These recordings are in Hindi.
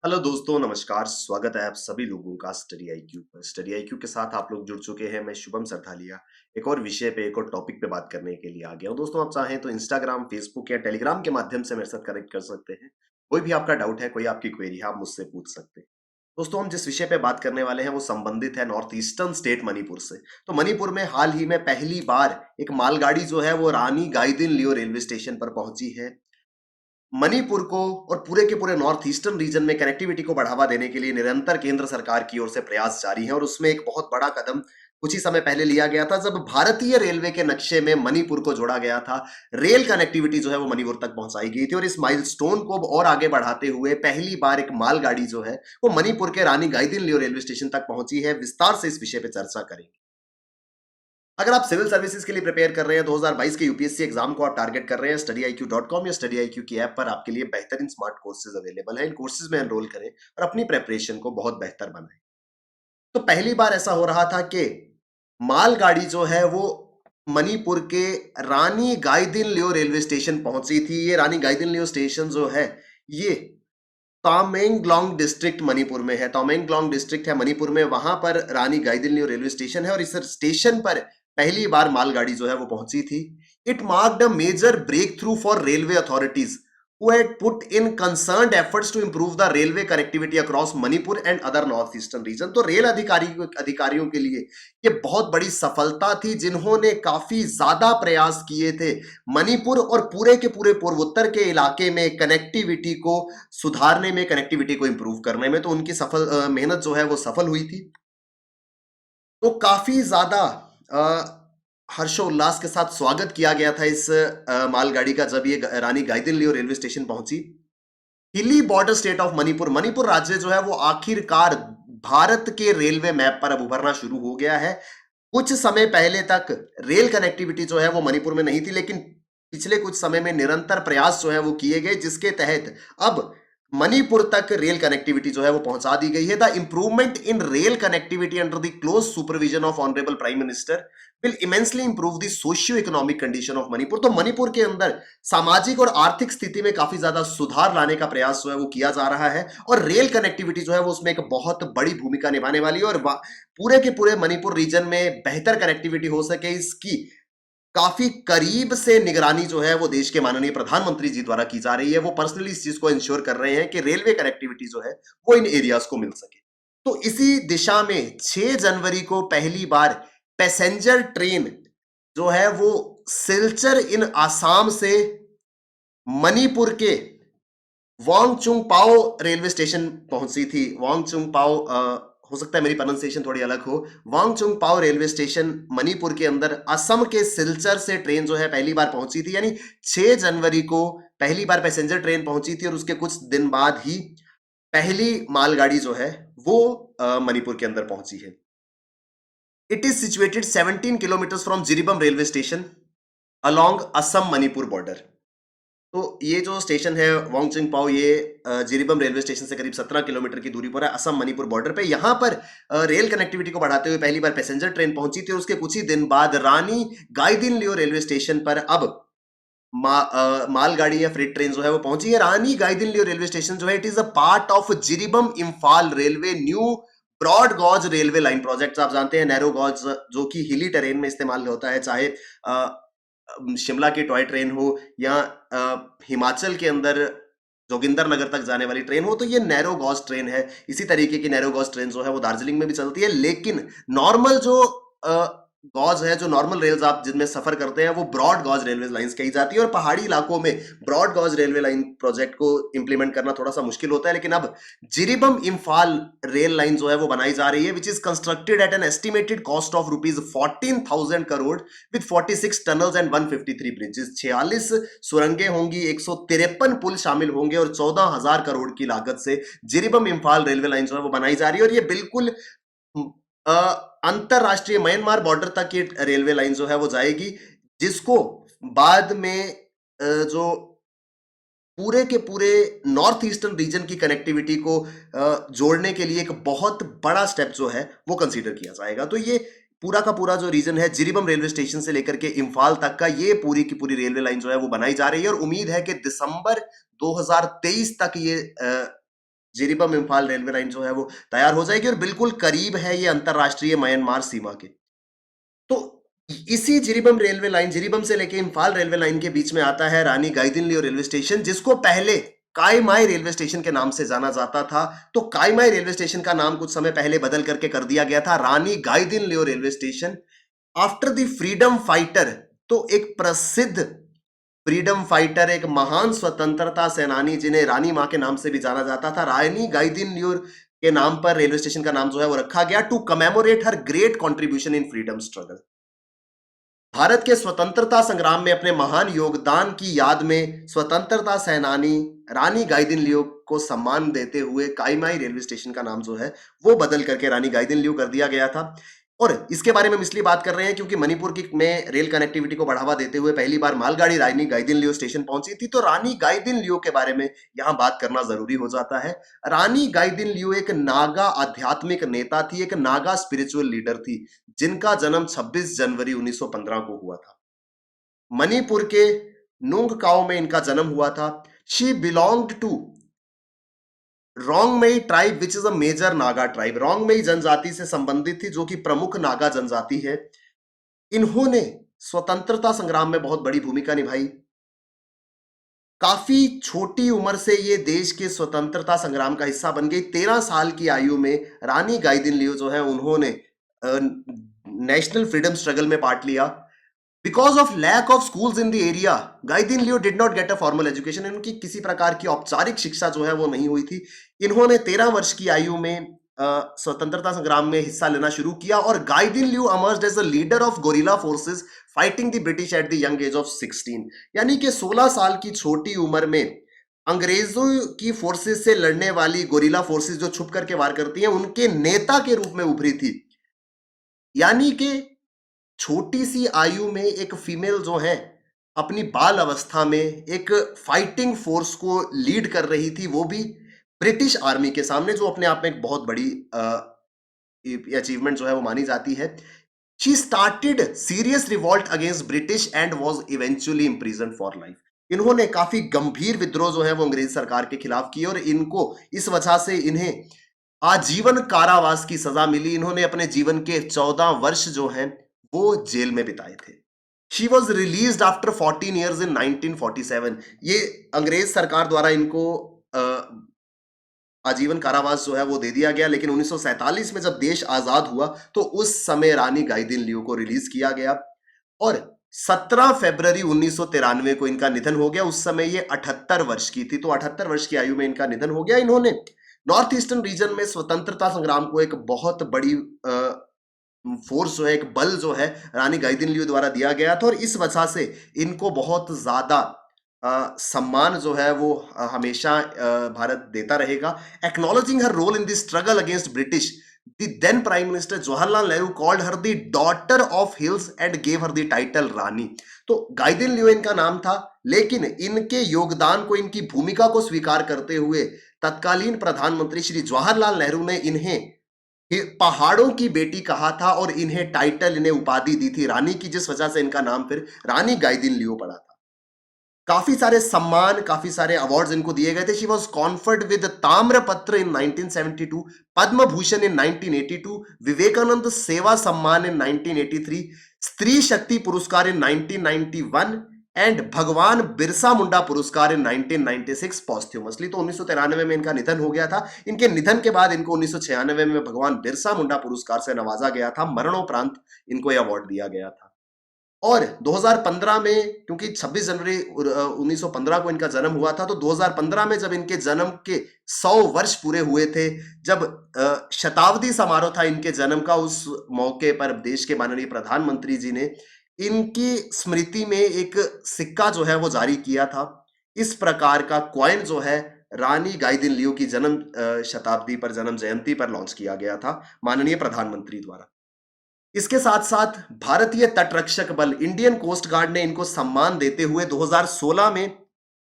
हेलो दोस्तों, नमस्कार। स्वागत है आप सभी लोगों का स्टडी आईक्यू पर। स्टडी आईक्यू के साथ आप लोग जुड़ चुके हैं। मैं शुभम सरथालिया एक और विषय पे, एक और टॉपिक पे बात करने के लिए आ गया हूँ। दोस्तों, आप चाहें तो इंस्टाग्राम, फेसबुक या टेलीग्राम के माध्यम से मेरे साथ कनेक्ट कर सकते हैं। कोई भी आपका डाउट है, कोई आपकी क्वेरी है, आप मुझसे पूछ सकते हैं। दोस्तों, हम जिस विषय पे बात करने वाले हैं वो संबंधित है नॉर्थ ईस्टर्न स्टेट मणिपुर से। तो मणिपुर में हाल ही में पहली बार एक मालगाड़ी जो है वो रानी गाइदिनलियो रेलवे स्टेशन पर पहुंची है। मणिपुर को और पूरे के पूरे नॉर्थ ईस्टर्न रीजन में कनेक्टिविटी को बढ़ावा देने के लिए निरंतर केंद्र सरकार की ओर से प्रयास जारी है और उसमें एक बहुत बड़ा कदम कुछ ही समय पहले लिया गया था, जब भारतीय रेलवे के नक्शे में मणिपुर को जोड़ा गया था। रेल कनेक्टिविटी जो है वो मणिपुर तक पहुंचाई गई थी और इस माइलस्टोन को और आगे बढ़ाते हुए पहली बार एक मालगाड़ी जो है वो मणिपुर के रानी गाइदिनलियो रेलवे स्टेशन तक पहुंची है। विस्तार से इस विषय पर चर्चा करेंगे। अगर आप सिविल सर्विसेज के लिए प्रिपेयर कर रहे हैं, 2022 के यूपीएससी एग्जाम को आप टारगेट कर रहे हैं, studyIQ.com या studyIQ की ऐप पर आपके लिए बेहतरीन स्मार्ट कोर्सेज अवेलेबल हैं। इन कोर्सेज में एनरोल करें और अपनी प्रेपरेशन को बहुत बेहतर बनाएं। तो पहली बार ऐसा हो रहा था कि मालगाड़ी जो है वो मणिपुर के रानी गाइदिनलियो रेलवे स्टेशन पहुंची थी। ये रानी गाइदिनलियो स्टेशन जो है ये तामेंगलोंग डिस्ट्रिक्ट मणिपुर में है। तामेंगलोंग डिस्ट्रिक्ट है मणिपुर में, वहां पर रानी गाइदिनलियो रेलवे स्टेशन है और इस स्टेशन पर पहली बार मालगाड़ी जो है वो पहुंची थी। It marked a major breakthrough for railway authorities who had put in concerned efforts to improve the railway connectivity across Manipur and other northeastern region। तो रेल अधिकारियों के लिए ये बहुत बड़ी सफलता थी, जिन्होंने काफी ज्यादा प्रयास किए थे मणिपुर और पूरे के पूरे पूर्वोत्तर के इलाके में कनेक्टिविटी को सुधारने में, कनेक्टिविटी को इंप्रूव करने में। तो उनकी सफल मेहनत जो है वो सफल हुई थी। तो काफी ज्यादा हर्षोल्लास के साथ स्वागत किया गया था इस मालगाड़ी का जब ये रानी गाइदिनलियो रेलवे स्टेशन पहुंची। हिली border state of Manipur, Manipur राज्य जो है वो आखिरकार भारत के रेलवे मैप पर अब उभरना शुरू हो गया है। कुछ समय पहले तक रेल कनेक्टिविटी जो है वो मणिपुर में नहीं थी, लेकिन पिछले कुछ समय में निरंतर प्रयास जो है वो किए गए, जिसके तहत अब मणिपुर तक रेल कनेक्टिविटी जो है वो पहुंचा दी गई है। The improvement in rail connectivity under the close supervision of honourable prime minister will immensely improve the socio economic condition of Manipur. तो मणिपुर के अंदर सामाजिक और आर्थिक स्थिति में काफी ज्यादा सुधार लाने का प्रयास जो है वो किया जा रहा है और रेल कनेक्टिविटी जो है वो उसमें एक बहुत बड़ी भूमिका निभाने वाली है और पूरे के पूरे मणिपुर रीजन में बेहतर कनेक्टिविटी हो सके, इसकी काफी करीब से निगरानी जो है वो देश के माननीय प्रधानमंत्री जी द्वारा की जा रही है। वो पर्सनली इस चीज को इंश्योर कर रहे हैं कि रेलवे कनेक्टिविटी जो है वो इन एरियाज को मिल सके। तो इसी दिशा में 6 जनवरी को पहली बार पैसेंजर ट्रेन जो है वो सिलचर इन आसाम से मणिपुर के वांगचुंग पाओ रेलवे स्टेशन पहुंची थी। वांगचुंग पाओ, हो सकता है मेरी प्रोनाउंसिएशन थोड़ी अलग हो। वांगचुंग पाओ रेलवे स्टेशन मणिपुर के अंदर असम के सिलचर से ट्रेन जो है पहली बार पहुंची थी, यानी 6 जनवरी को पहली बार पैसेंजर ट्रेन पहुंची थी और उसके कुछ दिन बाद ही पहली मालगाड़ी जो है वो मणिपुर के अंदर पहुंची है। It is situated 17 kilometre from Jiribam railway station along Assam Manipur border. तो ये जो स्टेशन है वांगचुंग पाओ, ये जिरीबम रेलवे स्टेशन से करीब 17 किलोमीटर की दूरी पर है, असम मणिपुर बॉर्डर पे। यहाँ पर रेल कनेक्टिविटी को बढ़ाते हुए पहली बार पैसेंजर ट्रेन पहुंची थी और उसके कुछ ही दिन बाद रानी गाइदिनलियो रेलवे स्टेशन पर अब मालगाड़ी या फ्रेट ट्रेन जो है वो पहुंची है। रानी गाइदिनलियो रेलवे स्टेशन जो है it is a part of Jiribam Imphal railway new broad gauge railway line project. आप जानते हैं नैरो गॉज जो कि हिली टेरेन में इस्तेमाल होता है, चाहे शिमला की टॉय ट्रेन हो या हिमाचल के अंदर जोगिंदर नगर तक जाने वाली ट्रेन हो, तो ये नैरो गॉज ट्रेन है। इसी तरीके की नैरो गॉज ट्रेन जो है वो दार्जिलिंग में भी चलती है, लेकिन नॉर्मल जो गॉज है, जो नॉर्मल रेल्स आप जिनमें सफर करते हैं, वो ब्रॉड गॉज रेलवे लाइंस कही जाती है। और पहाड़ी इलाकों में broad gauge railway line project को इंप्लीमेंट करना थोड़ा सा मुश्किल होता है, लेकिन अब जिरीबम इम्फाल रेल लाइन जो है वो बनाई जा रही है, which is constructed at an estimated cost of rupees 14,000 crore with 46 tunnels and 153 bridges. 46 सुरंगें होंगी, 153 पुल शामिल होंगे और 14,000 करोड़ की लागत से जिरीबम इम्फाल रेलवे लाइन जो है वो बनाई जा रही है। और ये बिल्कुल अंतरराष्ट्रीय म्यांमार बॉर्डर तक ये रेलवे लाइन जो है वो जाएगी, जिसको बाद में जो पूरे के पूरे नॉर्थ ईस्टर्न रीजन की कनेक्टिविटी को जोड़ने के लिए एक बहुत बड़ा स्टेप जो है वो कंसीडर किया जाएगा। तो ये पूरा का पूरा जो रीजन है जिरीबम रेलवे स्टेशन से लेकर के इम्फाल तक का, ये पूरी की पूरी रेलवे लाइन जो है वो बनाई जा रही है और उम्मीद है कि दिसंबर 2023 तक ये जिरीबम इम्फाल रेलवे लाइन जो है वो तैयार हो जाएगी और बिल्कुल करीब है ये अंतरराष्ट्रीय म्यांमार सीमा के। तो इसी जिरीबम रेलवे लाइन, जिरीबम से लेके इम्फाल रेलवे लाइन के बीच में आता है रानी गाइदिनलियो रेलवे स्टेशन, जिसको पहले काईमाई रेलवे स्टेशन के नाम से जाना जाता था। तो काईमाई रेलवे स्टेशन का नाम कुछ समय पहले बदल करके कर दिया गया था Rani Gaidinliu railway station, after the freedom fighter. तो एक प्रसिद्ध फ्रीडम फाइटर, एक महान स्वतंत्रता सेनानी जिन्हें रानी मां के नाम से भी जाना जाता था, रानी गाइदिनलियो के नाम पर रेलवे स्टेशन का नाम जो है वो रखा गया, to commemorate her great contribution in freedom struggle. Bharat के स्वतंत्रता संग्राम में अपने महान योगदान की याद में स्वतंत्रता सेनानी रानी गाइदिनलियो को सम्मान देते हुए काईमाई रेलवे स्टेशन का नाम जो है वो बदल करके रानी गाइदिनलियो कर दिया गया था। और इसके बारे में हम इसलिए बात कर रहे हैं क्योंकि मणिपुर की में रेल कनेक्टिविटी को बढ़ावा देते हुए पहली बार मालगाड़ी रानी गाइदिनलियो स्टेशन पहुंची थी। तो रानी गाइदिनलियो के बारे में यहां बात करना जरूरी हो जाता है। रानी गाइदिनलियो एक नागा आध्यात्मिक नेता थी, एक नागा स्पिरिचुअल लीडर थी, जिनका जन्म 26 जनवरी 1915 को हुआ था। मणिपुर के नुंगकाओ में इनका जन्म हुआ था। She belonged to Rongmei tribe which is a major Naga tribe. Rongmei जनजाति से संबंधित थी जो कि प्रमुख नागा जनजाति है। इन्होंने स्वतंत्रता संग्राम में बहुत बड़ी भूमिका निभाई। काफी छोटी उम्र से ये देश के स्वतंत्रता संग्राम का हिस्सा बन गई। 13 साल की आयु में रानी गाइदिनलियो जो है उन्होंने नेशनल फ्रीडम स्ट्रगल में पार्ट लिया। Because of lack of schools in the area, Gaidinliu did not get a formal education. इनकी किसी प्रकार की औपचारिक शिक्षा जो है वो नहीं हुई थी। इन्होंने 13 वर्ष की आयु में स्वतंत्रता संग्राम में हिस्सा लेना शुरू किया और Gaidinliu emerged as a leader of guerrilla forces fighting the British at the young age of 16। यानी कि 16 साल की छोटी उम्र में अंग्रेजों की फोर्सेस से लड़ने वाली गोरिल्ला फोर्सेस जो छुप करके वार करती हैं, उनके नेता के रूप में उभरी थी। यानी कि छोटी सी आयु में एक फीमेल जो है अपनी बाल अवस्था में एक फाइटिंग फोर्स को लीड कर रही थी, वो भी ब्रिटिश आर्मी के सामने, जो अपने आप में एक बहुत बड़ी अचीवमेंट जो है वो मानी जाती है। She started serious revolt against British and was eventually imprisoned for life. इन्होंने काफी गंभीर विद्रोह जो है वो अंग्रेज सरकार के खिलाफ किए और इनको इस वजह से इन्हें आजीवन कारावास की सजा मिली। इन्होंने अपने जीवन के 14 वर्ष जो हैं वो जेल में बिताए थे। She was release after 14 years in 1947। ये अंग्रेज सरकार द्वारा इनको आजीवन कारावास जो है वो दे दिया गया, लेकिन 1947 में जब देश आजाद हुआ तो उस समय रानी गाइदिनलियो को रिलीज किया गया और 17 फरवरी 1993 को इनका निधन हो गया। उस समय ये 78 वर्ष की थी। तो 78 वर्ष की आयु में इनका निधन हो गया। इन्होंने नॉर्थ ईस्टर्न रीजन में स्वतंत्रता संग्राम को एक बहुत बड़ी फोर्स जो है, एक बल जो है रानी गाइदिनलियो द्वारा दिया गया था और इस वजह से इनको बहुत ज्यादा सम्मान जो है वो हमेशा भारत देता रहेगा। Acknowledging her role in the struggle against British, the then prime minister Jawaharlal Nehru called her the daughter of hills and gave her the title Rani. तो गाइदिनलियो इनका नाम था, लेकिन इनके योगदान को, इनकी भूमिका को स्वीकार करते हुए तत्कालीन प्रधानमंत्री श्री जवाहरलाल नेहरू ने इन्हें पहाड़ों की बेटी कहा था और इन्हें टाइटल, इन्हें उपाधि दी थी रानी की, जिस वजह से इनका नाम फिर रानी गाइदिनलियो पड़ा था। काफी सारे सम्मान, काफी सारे अवार्ड्स इनको दिए गए थे। शी वॉज कॉन्फर्ड विद ताम्रपत्र इन 1972, पद्म भूषण इन 1982, विवेकानंद सेवा सम्मान इन 1983, स्त्री शक्ति पुरस्कार इन 1991 एंड भगवान बिरसा मुंडा पुरस्कार इन 1996 पॉस्ट्यूमसली। तो 1993 में इनका निधन हो गया था। इनके निधन के बाद इनको 1996 में भगवान बिरसा मुंडा पुरस्कार से नवाजा गया था। मरणोपरांत इनको यह अवार्ड दिया गया था। और 2015 में, क्योंकि 26 जनवरी 1915 को इनका जन्म हुआ था, तो 2015 में जब इनके जन्म के 100 वर्ष पूरे हुए थे, जब शताब्दी समारोह था इनके जन्म का, उस मौके पर देश के माननीय प्रधानमंत्री जी ने इनकी स्मृति में एक सिक्का जो है वो जारी किया था। इस प्रकार का कॉइन जो है रानी गाइदिनलियो की जन्म शताब्दी पर, जन्म जयंती पर लॉन्च किया गया था माननीय प्रधानमंत्री द्वारा। इसके साथ साथ भारतीय तटरक्षक बल, इंडियन कोस्ट गार्ड ने इनको सम्मान देते हुए 2016 में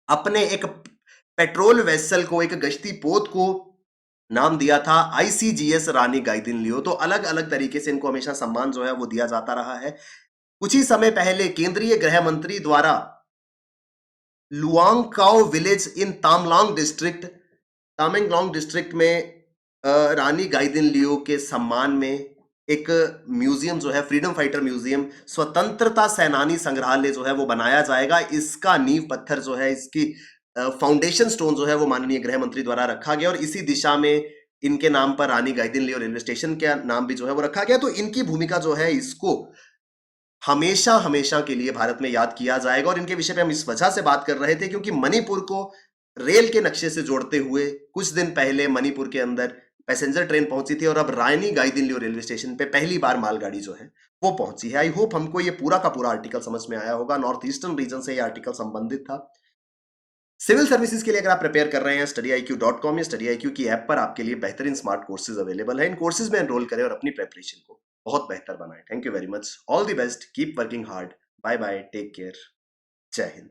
अपने एक पेट्रोल वेसल को, एक गश्ती पोत को नाम दिया था ICGS रानी गाइदिनलियो। तो अलग अलग तरीके से इनको हमेशा सम्मान जो है वो दिया जाता रहा है। कुछ ही समय पहले केंद्रीय गृह मंत्री द्वारा Luangkao village in Tamenglong district, Tamenglong district में रानी गाइदिनलिउ के सम्मान में एक म्यूजियम जो है, फ्रीडम फाइटर म्यूजियम, स्वतंत्रता सेनानी संग्रहालय जो है वो बनाया जाएगा। इसका नींव पत्थर जो है, इसकी फाउंडेशन स्टोन जो है वो माननीय गृह मंत्री द्वारा रखा गया और इसी दिशा में इनके नाम पर रानी गाइदिनलिउ रेलवे स्टेशन का नाम भी जो है वो रखा गया। तो इनकी भूमिका जो है, इसको हमेशा हमेशा के लिए भारत में याद किया जाएगा। और इनके विषय पे हम इस वजह से बात कर रहे थे क्योंकि मणिपुर को रेल के नक्शे से जोड़ते हुए कुछ दिन पहले मणिपुर के अंदर पैसेंजर ट्रेन पहुंची थी और अब रानी गाइदिनलिउ रेलवे स्टेशन पे पहली बार मालगाड़ी जो है वो पहुंची है। आई होप हमको ये पूरा का पूरा आर्टिकल समझ में आया होगा। नॉर्थ ईस्टर्न रीजन से ये आर्टिकल संबंधित था। सिविल सर्विसेज के लिए अगर आप प्रिपेयर कर रहे हैं, studiiq.com या StudyIQ की ऐप पर आपके लिए बेहतरीन स्मार्ट कोर्सेज अवेलेबल है। इन कोर्सेज में एनरोल करें और अपनी प्रेपरेशन को बहुत बेहतर बनाएं। Thank you very much, all the best, keep working hard, bye bye, take care, Jai Hind.